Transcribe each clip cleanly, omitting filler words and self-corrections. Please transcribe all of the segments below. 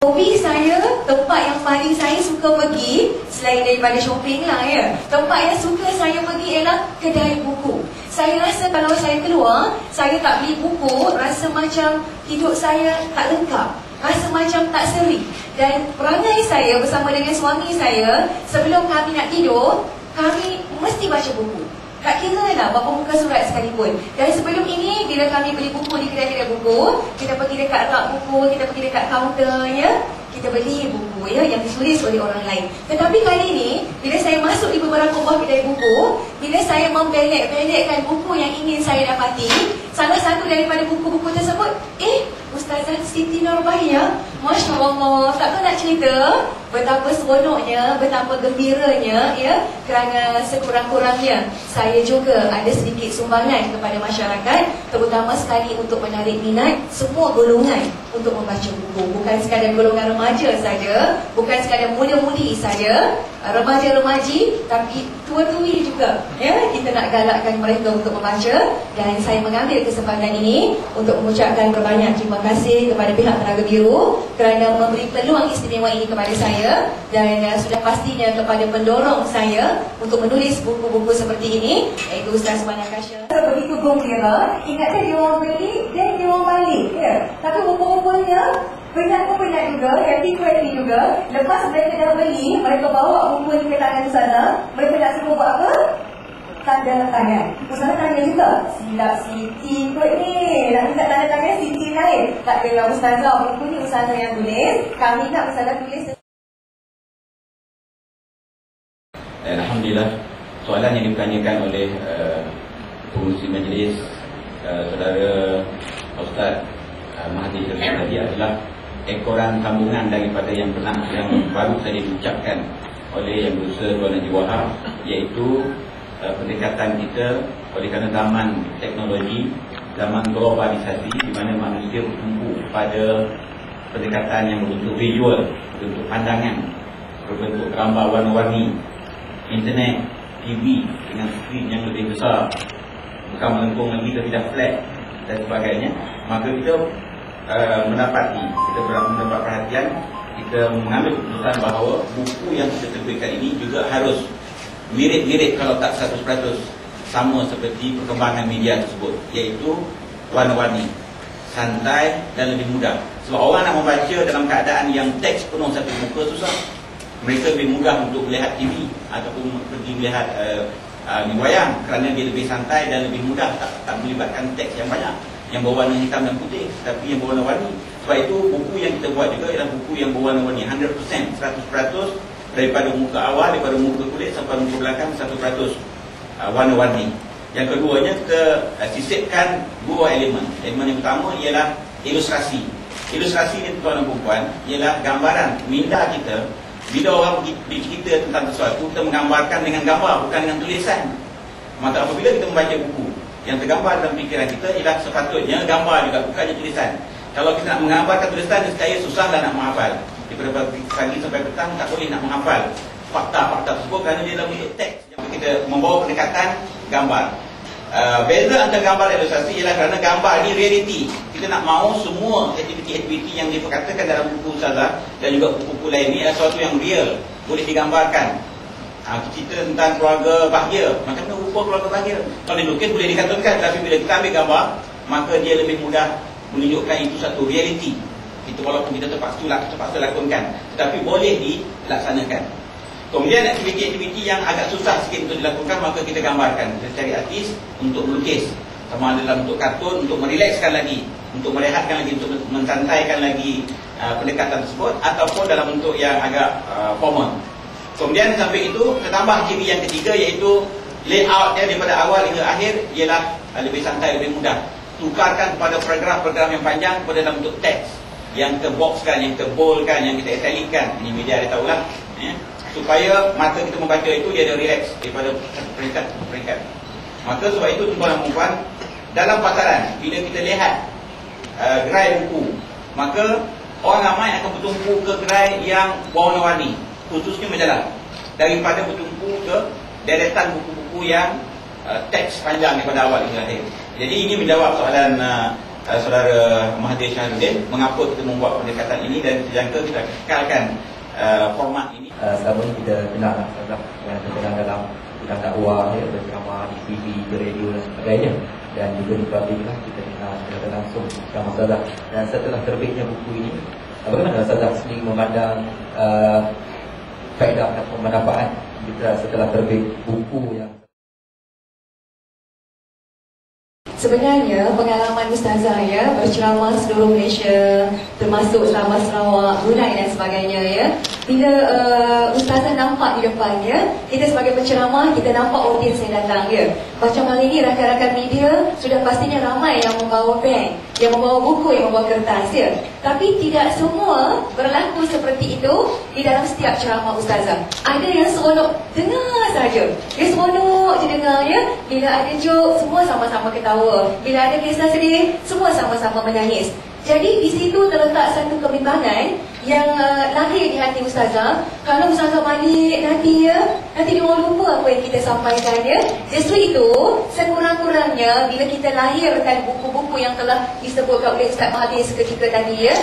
Hobi saya, tempat yang paling saya suka pergi, selain daripada shopping lah ya, tempat yang suka saya pergi ialah kedai buku. Saya rasa kalau saya keluar, saya tak beli buku, rasa macam hidup saya tak lengkap, rasa macam tak seri. Dan perangai saya bersama dengan suami saya, sebelum kami nak tidur, kami mesti baca buku. Tak kira lah berapa muka surat sekalipun. Dan sebelum ini, bila kami beli buku di kedai-kedai buku, kita pergi dekat rak buku, kita pergi dekat kaunternya, kita beli buku ya yang ditulis oleh orang lain. Tetapi kali ini, bila saya masuk di beberapa buah kedai buku, bila saya membelek-belekkan buku yang ingin saya dapati, salah satu daripada buku-buku tersebut, Ustazah Siti Nurbahiyah, Masya Allah, tak tahu nak cerita betapa seronoknya, betapa gembiranya ya, kerana sekurang-kurangnya saya juga ada sedikit sumbangan kepada masyarakat, terutama sekali untuk menarik minat semua golongan untuk membaca buku. Bukan sekadar golongan remaja saja, bukan sekadar muda-mudi saja, remaja-remaji, tapi tua-tui juga ya, kita nak galakkan mereka untuk membaca. Dan saya mengambil kesempatan ini untuk mengucapkan berbanyak terima kasih kepada pihak Telaga Biru kerana memberi peluang istimewa ini kepada saya, dan sudah pastinya kepada pendorong saya untuk menulis buku-buku seperti ini, iaitu Ustaz Wan Akasha. Begitu gembira, ingatkan dia orang beli dan dia orang balik ya. Tapi rupa-rupanya penat juga, happy juga. Lepas mereka dah beli, mereka bawa buku ni ke tangan sana, mereka nak suruh buat apa? Tanda tangan. Ustazah tanya juga, silap Siti kot ni, nak minta tanda tangan Siti lain. Tak kira Ustazah, buku ni Ustazah yang tulis, kami nak Ustazah tulis. Alhamdulillah, soalan yang ditanyakan oleh pengurusi majlis saudara Ustaz Mahdi tadi adalah ekoran sambungan daripada yang baru saja diucapkan oleh yang berusaha Tuan Najib Wahab, iaitu pendekatan kita oleh kerana zaman teknologi, zaman globalisasi di mana manusia bertumpu pada pendekatan yang berbentuk visual, berbentuk pandangan, berbentuk gambar warna-warni, internet, TV dengan skrin yang lebih besar, bukan melengkung lagi tidak flat dan sebagainya. Maka kita mendapat perhatian, kita mengambil keputusan bahawa buku yang kita terbitkan ini juga harus mirip-mirip, kalau tak 100% sama seperti perkembangan media tersebut, iaitu warna-warni, santai dan lebih mudah. Sebab orang nak membaca dalam keadaan yang teks penuh satu muka susah. Mereka lebih mudah untuk melihat TV ataupun pergi melihat wayang kerana dia lebih santai dan lebih mudah, tak melibatkan teks yang banyak, yang berwarna hitam dan putih, tapi yang berwarna-warni. Sebab itu buku yang kita buat juga ialah buku yang berwarna-warni 100%, 100% daripada muka awal, daripada muka kulit sampai muka belakang 100% warna-warni. Yang keduanya, kita sisipkan dua elemen. Elemen yang pertama ialah ilustrasi. Ilustrasi ni tuan dan puan ialah gambaran minda kita. Bila orang bercerita tentang sesuatu, kita menggambarkan dengan gambar, bukan dengan tulisan. Maka apabila kita membaca buku, yang tergambar dalam fikiran kita ialah sepatutnya gambar juga, bukannya tulisan. Kalau kita nak menggambarkan tulisan, nescaya susahlah nak menghafal. Daripada pagi sampai petang tak boleh nak menghafal fakta-fakta tersebut kerana dia dalam bentuk teks. Jadi kita membawa pendekatan gambar. Beza antara gambar dan ilustrasi ialah kerana gambar ni reality. Kita nak mahu semua aktiviti-aktiviti yang diperkatakan dalam buku Ustazah dan juga buku-buku lain ni adalah sesuatu yang real, boleh digambarkan. Cerita tentang keluarga bahagia, macam mana rupa keluarga bahagia, kalau dilukis boleh dikatakan, tapi bila kita ambil gambar, maka dia lebih mudah menunjukkan itu satu reality. Itu walaupun kita terpaksa lakukan, tetapi boleh dilaksanakan. Kemudian aktiviti-aktiviti yang agak susah sikit untuk dilakukan, maka kita gambarkan. Kita cari artis untuk melukis, sama ada dalam bentuk kartun, untuk merilekskan lagi, untuk merehatkan lagi, untuk mensantaikan lagi pendekatan tersebut, ataupun dalam bentuk yang agak formal. Kemudian sampai itu, kita tambah ciri yang ketiga, iaitu layoutnya daripada awal hingga akhir ialah lebih santai, lebih mudah. Tukarkan kepada paragraf-paragraf yang panjang kepada dalam bentuk teks, yang kita boxkan, yang kita boldkan, yang kita italickan. Ini media dia tahulah ya, supaya mata kita membaca itu dia ada relax daripada peringkat ke peringkat. Maka sebab itu tuan-tuan dan puan, dalam pasaran bila kita lihat gerai buku, maka orang ramai akan bertumpu ke gerai yang warna-warni, khususnya majalah, daripada bertumpu ke deretan buku-buku yang teks panjang daripada awal hingga akhir. Jadi ini menjawab soalan Saudara Mahathir Syahrudin, mengapa kita membuat pendekatan ini dan sejangka kita kekalkan format ini. Selama ini kita kenal yang terkenal dalam bidang dakwah, berceramah di TV, di radio dan sebagainya, dan juga di publik lah kita kenal secara langsung sama Ustazah. Dan setelah terbitnya buku ini, bagaimana Ustazah sendiri memandang faedah dan pemanfaat setelah terbit buku yang sebenarnya pengalaman Ustazah ya berceramah seluruh Malaysia, termasuk Sabah, Sarawak, Brunei dan sebagainya ya. Bila Ustazah nampak di depan ya, kita sebagai penceramah kita nampak audiens yang datang ya. Macam hari ini rakan-rakan media sudah pastinya ramai yang membawa beg, yang membawa buku, yang membawa kertas ya. Tapi tidak semua berlaku seperti itu di dalam setiap ceramah Ustazah. Ada yang seronok dengar saja, dia seronok je dengar ya. Bila ada joke, semua sama-sama ketawa. Bila ada kisah sedih, semua sama-sama menangis. Jadi di situ terletak satu kebimbangan yang lahir di hati Ustazah. Kalau Ustazah balik nanti ya, nanti dia orang lupa apa yang kita sampaikan ya. Justru itu, sekurang-kurangnya bila kita lahirkan buku-buku yang telah disebutkan oleh Ustaz Mahathir seketika tadi ya,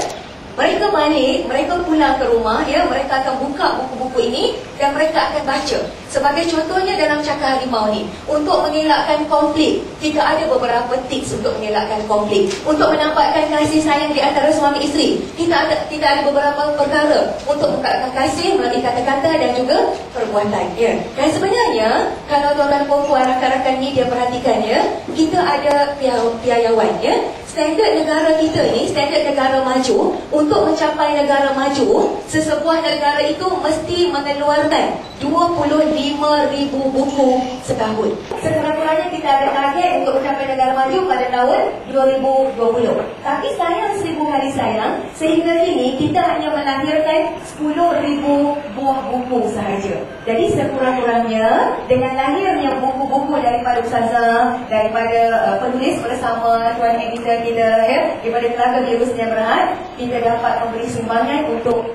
mereka balik, mereka pulang ke rumah ya, mereka akan buka buku-buku ini dan mereka akan baca. Sebagai contohnya dalam Cakar Harimau ni, untuk mengelakkan konflik, kita ada beberapa tips untuk mengelakkan konflik. Untuk menampakkan kasih sayang di antara suami isteri, kita ada beberapa perkara untuk mengungkapkan kasih melalui kata-kata dan juga perbuatan ya. Dan sebenarnya kalau tuan-tuan perempuan rakan-rakan media perhatikan ya, kita ada piawaian ya. Standard negara kita ni, standard negara maju, untuk mencapai negara maju, sesebuah negara itu mesti mengeluarkan 25,000 buku setahun. Sekurang-kurangnya kita ada target untuk mencapai negara maju pada tahun 2020. Tapi sayang seribu kali sayang, sehingga kini kita hanya melahirkan 10,000 buah buku sahaja. Jadi sekurang-kurangnya dengan lahirnya buku-buku daripada Ustazah, daripada penulis bersama Tuan Editor kita ya, daripada Telaga Biru Sedia Berhad, kita dapat memberi sumbangan untuk